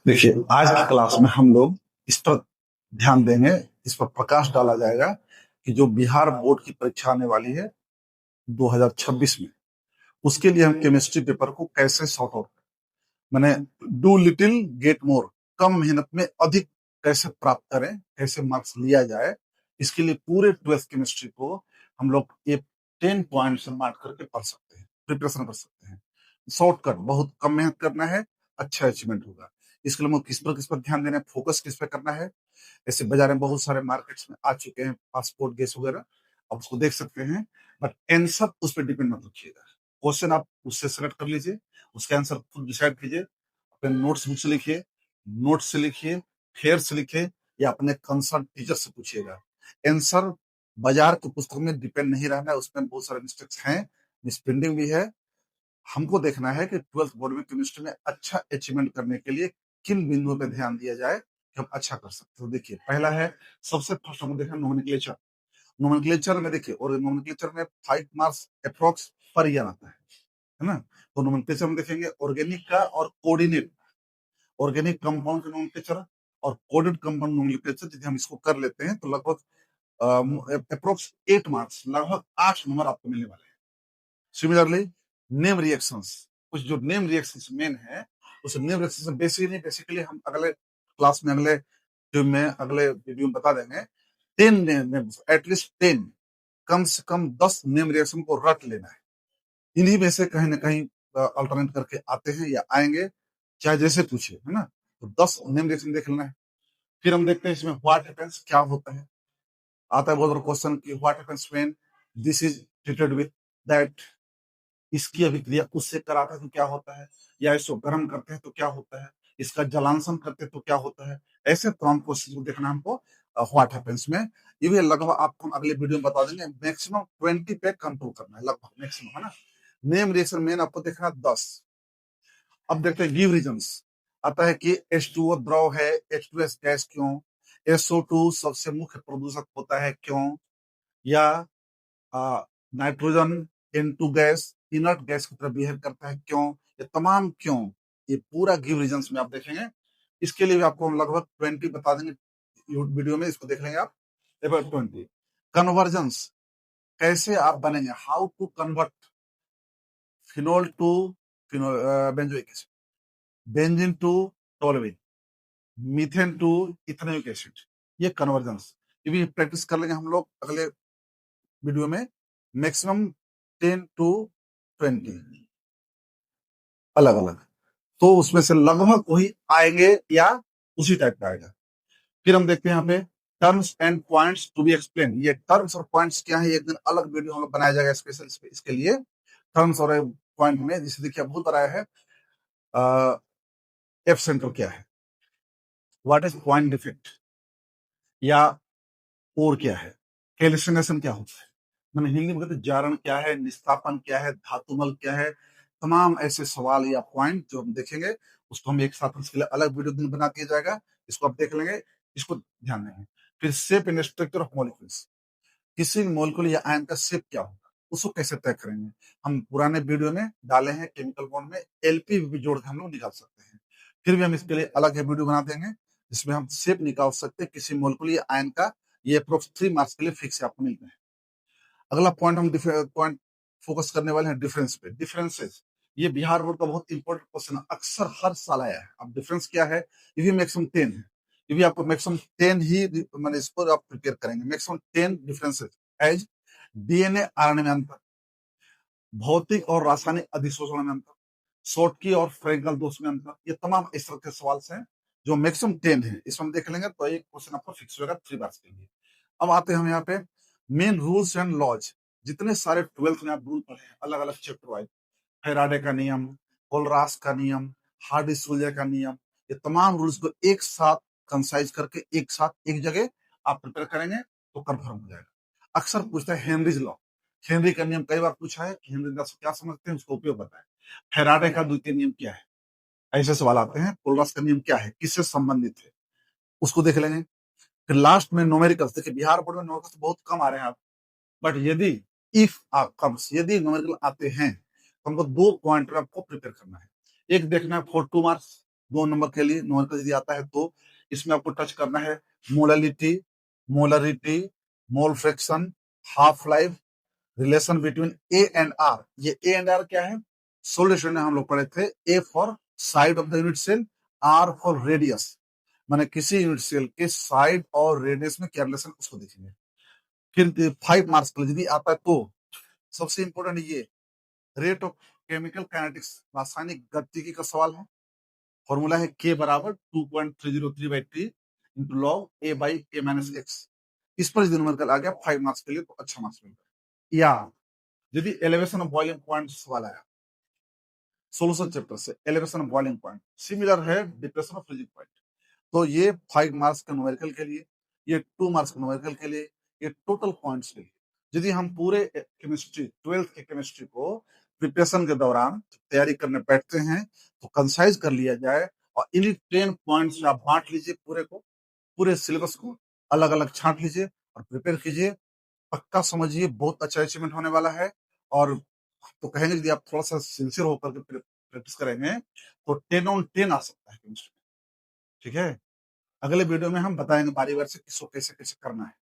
देखिए, आज की क्लास में हम लोग इस पर ध्यान देंगे, इस पर प्रकाश डाला जाएगा कि जो बिहार बोर्ड की परीक्षा आने वाली है 2026 में, उसके लिए हम केमिस्ट्री पेपर को कैसे सॉर्ट आउट, मैंने डू लिटिल गेट मोर, कम मेहनत में अधिक कैसे प्राप्त करें, कैसे मार्क्स लिया जाए, इसके लिए पूरे 12th केमिस्ट्री को हम लोग ये 10 पॉइंट से मार्क करके पढ़ सकते हैं, प्रिपरेशन कर सकते हैं। शॉर्टकट, बहुत कम मेहनत करना है, अच्छा अचीवमेंट होगा। इसके लिए हम किस पर ध्यान देना है, फोकस किस पे करना है। ऐसे बाजार में बहुत सारे मार्केट्स में आ चुके हैं पासपोर्ट गैस वगैरह, आप उसको देख सकते हैं, बट आंसर उस पर डिपेंड मत रखिएगा। क्वेश्चन आप उससे सेलेक्ट कर लीजिए, उसके आंसर खुद डिसाइड कीजिए, अपने नोट्स बुक से लिखिए, नोट से लिखिए, फेयर से लिखिए, या अपने कंसर्न टीचर से पूछिएगा। आंसर बाजार की पुस्तक में डिपेंड नहीं रहना है, उसमें बहुत सारे मिस्टेक्स हैं, मिसप्रिंटिंग भी है। हमको देखना है कि 12th बोर्ड में केमिस्ट्री में अच्छा अचीवमेंट करने के लिए किन बिंदुओं पे ध्यान दिया जाए कि हम अच्छा कर सकते हो। देखिए, पहला है, सबसे फर्स्ट हमको देखना नोमेनक्लेचर। नोमेनक्लेचर में देखिए, और नोमेनक्लेचर में 5 मार्क्स अप्रोक्स पर ईयर आता है ना। तो नोमेनक्लेचर में देखेंगे ऑर्गेनिक का और कोऑर्डिनेट, ऑर्गेनिक कंपाउंड का नोमेनक्लेचर और कोडेड कंपाउंड नोमेनक्लेचर, यदि हम इसको कर लेते हैं तो लगभग अप्रोक्स 8 मार्क्स, लगभग 8 नंबर आपको मिलने वाले हैं। सिमिलरली नेम रिएक्शंस, कुछ जो नेम रिएक्शंस मेन है, उस नेम रिएक्शंस बेसिकली हम अगले क्लास में, अगले जो में अगले वीडियो में बता देंगे। 10 नेम, एटलीस्ट 10, कम से कम 10 नेम रिएक्शन को रट लेना है। इन्हीं में से कहीं ना कहीं अल्टरनेट करके आते हैं या आएंगे, चाहे जैसे पूछे, है ना। तो 10 नेम रिएक्शन देख लेना है। फिर हम देखते हैं इसमें व्हाट हैपेंस, क्या होता है। आता है बहुत बड़ा क्वेश्चन कि what happens when this is treated with that, इसकी अभिक्रिया उससे कराते हैं तो क्या होता है, या इसको गर्म करते हैं तो क्या होता है, इसका जलांशन करते हैं तो क्या होता है। ऐसे तमाम क्वेश्चन को देखना हमको व्हाट हैपेंस में। ये भी लगभग आपको हम अगले वीडियो में बता देंगे। मैक्सिमम 20 पे कंट्रोल करना है, लगभग मैक्सिमम, है ना। नेम रिएक्शन मेन आपको देखना है 10। अब देखते हैं गिव रीजंस। आता है कि H2O द्रव है, H2S गैस क्यों, SO2 सबसे मुख्य प्रदूषक होता है क्यों, या nitrogen N2 gas inert gas की तरह बिहेव करता है क्यों। ये तमाम क्यों, ये पूरा गिव रीजंस में आप देखेंगे। इसके लिए भी आपको हम लगभग 20 बता देंगे वीडियो में, इसको देख लेंगे आप। लगभग 20 कन्वर्जन्स, कैसे आप बनेंगे, how to convert phenol to benzoic acid, benzene to toluene, methane to ethanoic acid, ये कन्वर्जन्स। ये भी प्रैक्टिस कर लेंगे हम लोग अगले वीडियो में। मैक्सिमम 10 to 20 अलग अलग, तो उसमें से लगभग वही आएंगे या उसी टाइप का आएगा। फिर हम देखते हैं यहाँ पे terms and points to be explain. ये टर्म्स और पॉइंट्स क्या है, एक दिन अलग वीडियो हम लोग बनाया जाएगा स्पेशल इसके लिए। टर्म्स और पॉइंट में जिसे देखिए बहुत बड़ा है, एफ सेंटर क्या है, व्हाट इज पॉइंट डिफेक्ट, या और क्या है, कैल्सिनेशन क्या होता है, मैंने हिंदी में कहते हैं जारण क्या है, निस्तापन क्या है, धातुमल क्या है। तमाम ऐसे सवाल या पॉइंट जो हम देखेंगे, उसको हम एक साथ इसके लिए अलग वीडियो दिन बना दिया जाएगा, इसको आप देख लेंगे, इसको ध्यान देंगे। फिर shape and structure of molecules, किसी मॉलिक्यूल या आयन का शेप क्या होगा, उसको कैसे तय करेंगे। हम पुराने वीडियो में डाले हैं, केमिकल बॉन्ड में एलपी भी जोड़ के हम लोग निकाल सकते हैं। फिर भी हम इसके लिए अलग है वीडियो बना देंगे, जिसमें हम शेप निकाल सकते हैं किसी मॉलिक्यूल या आयन का। ये अप्रोक्स 3 मार्क्स के लिए फिक्स है, आपको मिलते हैं। अगला पॉइंट हम पॉइंट फोकस करने वाले हैं डिफरेंस पे, डिफरेंसेस। ये बिहार बोर्ड का बहुत इंपॉर्टेंट क्वेश्चन है, अक्सर हर साल आया है। अब डिफरेंस क्या है, ये भी मैक्सिमम 10 है, ये भी आपको मैक्सिमम 10 ही, मैंने इसको आप प्रिपेयर करेंगे। Maximum 10 differences as DNA RNA में अंतर, भौतिक और रासायनिक अधिशोषण में अंतर, शॉर्टकी और फ्रेंकल दोष में अंतर। ये तमाम इस तरह के सवाल हैं जो मैक्सिमम 10 है, इसमें हम देख लेंगे तो एक क्वेश्चन आपको फिक्स होगा 3 मार्क्स के लिए। अब आते हैं हम यहाँ पे मेन रूल्स एंड लॉज। जितने सारे 12th में आप रूल पढ़े हैं अलग अलग चैप्टर वाइज, फैराडे का नियम, कोलरास का नियम, हार्डी सूजर का नियम, ये तमाम रूल्स को एक साथ कंसाइज करके एक साथ एक जगह आप प्रिपेयर करेंगे तो कंफर्म हो जाएगा। अक्सर पूछता है हेनरीज लॉ, हेनरी का नियम कई बार पूछा है कि हेनरी का क्या समझते हैं, उसका उपयोग बताएं। फैराडे का द्वितीय नियम क्या है, ऐसे सवाल आते हैं। कोलरास का नियम क्या है, किससे संबंधित है, उसको देख लेंगे। फिर लास्ट में न्यूमेरिकल्स, देखिए बिहार बोर्ड में न्यूमेरिकल्स बहुत कम आ रहे हैं, बट यदि इफ कम्स, यदि न्यूमेरिकल आते हैं तो हमको 2 पॉइंट में आपको प्रिपेयर करना है। एक देखना है फॉर 2 मार्क्स, 2 नंबर के लिए न्यूमेरिकल यदि आता है तो इसमें आपको टच करना है molality, molarity, mole fraction, half life, relation between a and r. ये ए एंड आर क्या है? सोल्यूशन में हम लोग पढ़े थे, a for side of the unit cell, r for radius, माने किसी यूनिट सेल के साइड और रेडियस में क्या रिलेशन, उसको देखेंगे। फिर 5 मार्क्स के लिए यदि आता है तो सबसे इंपॉर्टेंट ये रेट ऑफ केमिकल काइनेटिक्स, रासायनिक गतिकी का सवाल है। फॉर्मूला है K बराबर 2.303/T into log A by A minus x. इस पर यदि न्यूमेरिकल आ गया 5 मार्क्स के लिए तो अच्छा मार्क्स मिलता है। या यदि एलिवेशन ऑफ बॉइलिंग पॉइंट सवाल आया सोल्यूशन चैप्टर से, elevation of boiling point similar है डिप्रेशन ऑफ फ्रीजिंग पॉइंट, तो ये 5 मार्क्स के न्यूमेरिकल के लिए, ये 2 मार्क्स के न्यूमेरिकल के लिए, ये टोटल पॉइंट्स के लिए। यदि हम पूरे केमिस्ट्री 12th के केमिस्ट्री को प्रिपरेशन के दौरान तैयारी करने बैठते हैं तो कंसाइज कर लिया जाए और इन्हीं 10 पॉइंट्स आप बांट लीजिए पूरे को, पूरे सिलेबस को अलग अलग छांट लीजिए और प्रिपेयर कीजिए। पक्का समझिए बहुत अच्छा अचीवमेंट होने वाला है। और तो कहेंगे यदि आप थोड़ा सा सिंसियर होकर के प्रैक्टिस करेंगे तो 10 on 10 आ सकता है केमिस्ट्री में। ठीक है, अगले वीडियो में हम बताएंगे बारी बारी से किसको कैसे कैसे करना है।